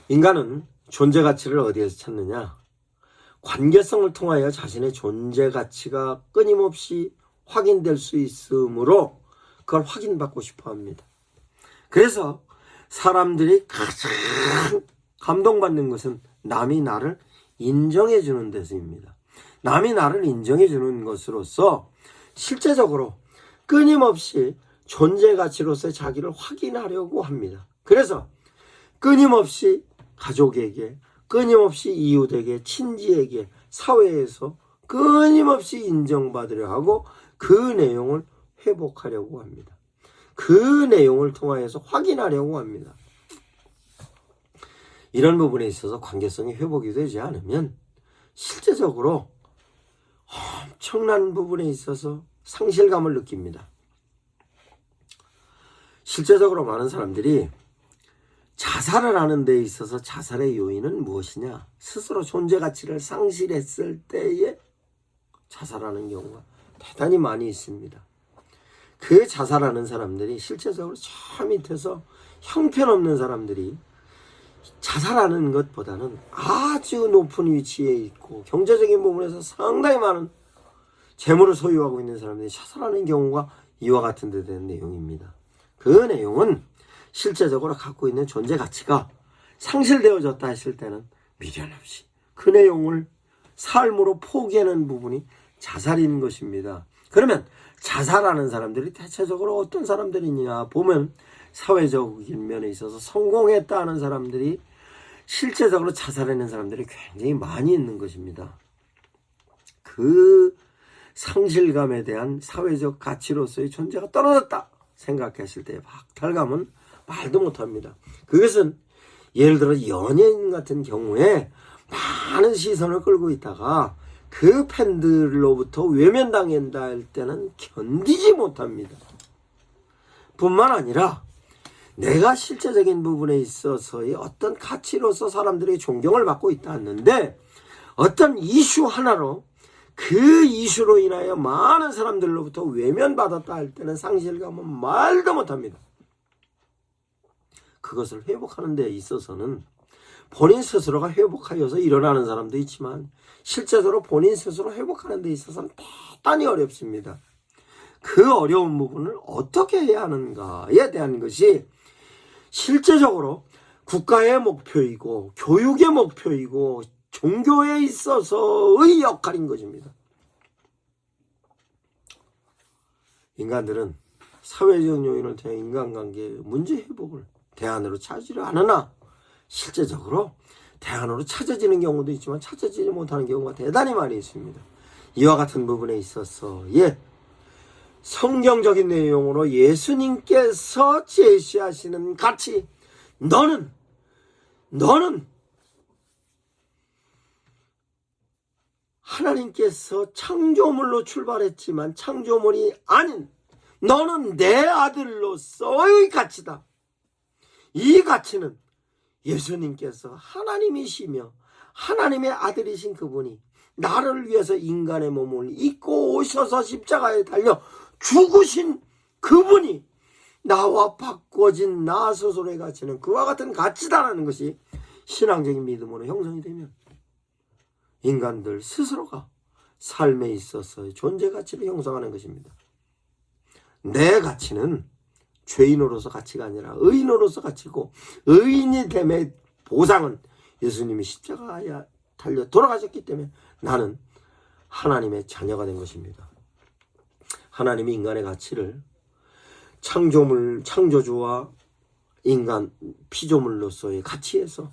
인간은 존재 가치를 어디에서 찾느냐? 관계성을 통하여 자신의 존재 가치가 끊임없이 확인될 수 있으므로 그걸 확인받고 싶어 합니다. 그래서 사람들이 가장 감동받는 것은 남이 나를 인정해 주는 데서입니다. 남이 나를 인정해 주는 것으로서 실제적으로 끊임없이 존재 가치로서의 자기를 확인하려고 합니다. 그래서 끊임없이 가족에게, 끊임없이 이웃에게, 친지에게, 사회에서 끊임없이 인정받으려 하고 그 내용을 회복하려고 합니다. 그 내용을 통하여서 확인하려고 합니다. 이런 부분에 있어서 관계성이 회복이 되지 않으면 실제적으로 엄청난 부분에 있어서 상실감을 느낍니다. 실제적으로 많은 사람들이 자살을 하는 데 있어서 자살의 요인은 무엇이냐? 스스로 존재 가치를 상실했을 때에 자살하는 경우가 대단히 많이 있습니다. 그 자살하는 사람들이 실제적으로 저 밑에서 형편없는 사람들이 자살하는 것보다는 아주 높은 위치에 있고 경제적인 부분에서 상당히 많은 재물을 소유하고 있는 사람들이 자살하는 경우가 이와 같은 데 대한 내용입니다. 그 내용은 실제적으로 갖고 있는 존재 가치가 상실되어졌다 했을 때는 미련 없이 그 내용을 삶으로 포기하는 부분이 자살인 것입니다. 그러면 자살하는 사람들이 대체적으로 어떤 사람들이냐 보면 사회적인 면에 있어서 성공했다 하는 사람들이 실제적으로 자살하는 사람들이 굉장히 많이 있는 것입니다. 그 상실감에 대한 사회적 가치로서의 존재가 떨어졌다 생각했을 때의 박탈감은 말도 못합니다. 그것은 예를 들어 연예인 같은 경우에 많은 시선을 끌고 있다가 그 팬들로부터 외면당한다 할 때는 견디지 못합니다. 뿐만 아니라 내가 실제적인 부분에 있어서의 어떤 가치로서 사람들의 존경을 받고 있다 했는데 어떤 이슈 하나로 그 이슈로 인하여 많은 사람들로부터 외면받았다 할 때는 상실감은 말도 못합니다. 그것을 회복하는 데 있어서는 본인 스스로가 회복하여서 일어나는 사람도 있지만 실제적으로 본인 스스로 회복하는 데 있어서는 대단히 어렵습니다. 그 어려운 부분을 어떻게 해야 하는가에 대한 것이 실제적으로 국가의 목표이고 교육의 목표이고 종교에 있어서의 역할인 것입니다. 인간들은 사회적 요인을 통해 인간관계의 문제 회복을 대안으로 찾으려 하느나 실제적으로 대안으로 찾아지는 경우도 있지만 찾아지지 못하는 경우가 대단히 많이 있습니다. 이와 같은 부분에 있어서 성경적인 내용으로 예수님께서 제시하시는 가치, 너는 하나님께서 창조물로 출발했지만 창조물이 아닌 너는 내 아들로서의 가치다. 이 가치는 예수님께서 하나님이시며 하나님의 아들이신 그분이 나를 위해서 인간의 몸을 입고 오셔서 십자가에 달려 죽으신 그분이 나와 바꿔진 나 스스로의 가치는 그와 같은 가치다라는 것이 신앙적인 믿음으로 형성이 되면 인간들 스스로가 삶에 있어서의 존재 가치를 형성하는 것입니다. 내 가치는 죄인으로서 가치가 아니라 의인으로서 가치고 의인이 됨의 보상은 예수님이 십자가에 달려 돌아가셨기 때문에 나는 하나님의 자녀가 된 것입니다. 하나님이 인간의 가치를 창조주와 인간 피조물로서의 가치에서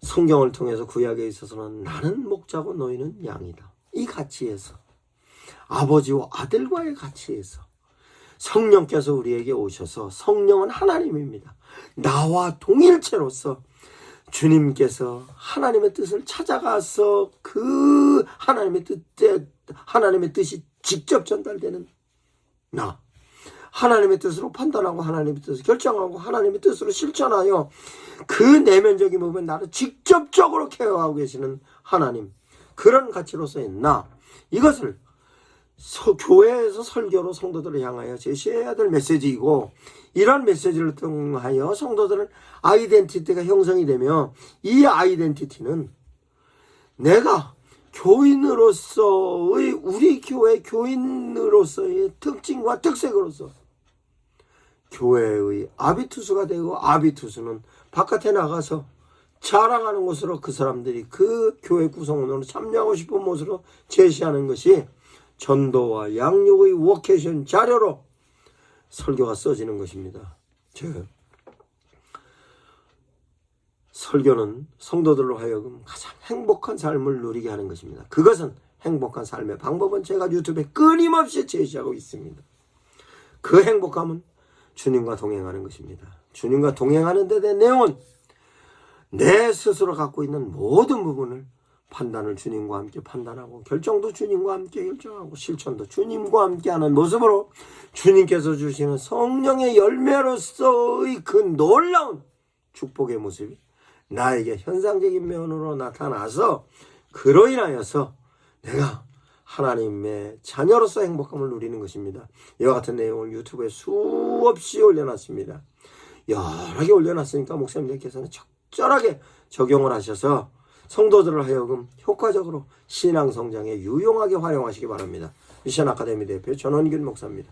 성경을 통해서 구약에 있어서는 나는 목자고 너희는 양이다. 이 가치에서 아버지와 아들과의 가치에서 성령께서 우리에게 오셔서 성령은 하나님입니다. 나와 동일체로서 주님께서 하나님의 뜻을 찾아가서 그 하나님의 뜻이 직접 전달되는 나, 하나님의 뜻으로 판단하고 하나님의 뜻을 결정하고 하나님의 뜻으로 실천하여 그 내면적인 부분 나를 직접적으로 케어하고 계시는 하나님, 그런 가치로서의 나, 이것을 교회에서 설교로 성도들을 향하여 제시해야 될 메시지이고, 이런 메시지를 통하여 성도들은 아이덴티티가 형성이 되며, 이 아이덴티티는 내가 교인으로서의, 우리 교회 교인으로서의 특징과 특색으로서 교회의 아비투수가 되고, 아비투수는 바깥에 나가서 자랑하는 것으로 그 사람들이 그 교회 구성원으로 참여하고 싶은 모습으로 제시하는 것이 전도와 양육의 워케이션 자료로 설교가 써지는 것입니다. 즉, 설교는 성도들로 하여금 가장 행복한 삶을 누리게 하는 것입니다. 그것은, 행복한 삶의 방법은 제가 유튜브에 끊임없이 제시하고 있습니다. 그 행복함은 주님과 동행하는 것입니다. 주님과 동행하는 데 대한 내용은 내 스스로 갖고 있는 모든 부분을, 판단을 주님과 함께 판단하고, 결정도 주님과 함께 결정하고, 실천도 주님과 함께 하는 모습으로 주님께서 주시는 성령의 열매로서의 그 놀라운 축복의 모습이 나에게 현상적인 면으로 나타나서, 그로 인하여서 내가 하나님의 자녀로서 행복함을 누리는 것입니다. 이와 같은 내용을 유튜브에 수없이 올려놨습니다. 여러 개 올려놨으니까 목사님들께서는 적절하게 적용을 하셔서 성도들을 하여금 효과적으로 신앙 성장에 유용하게 활용하시기 바랍니다. 미션 아카데미 대표 전원균 목사입니다.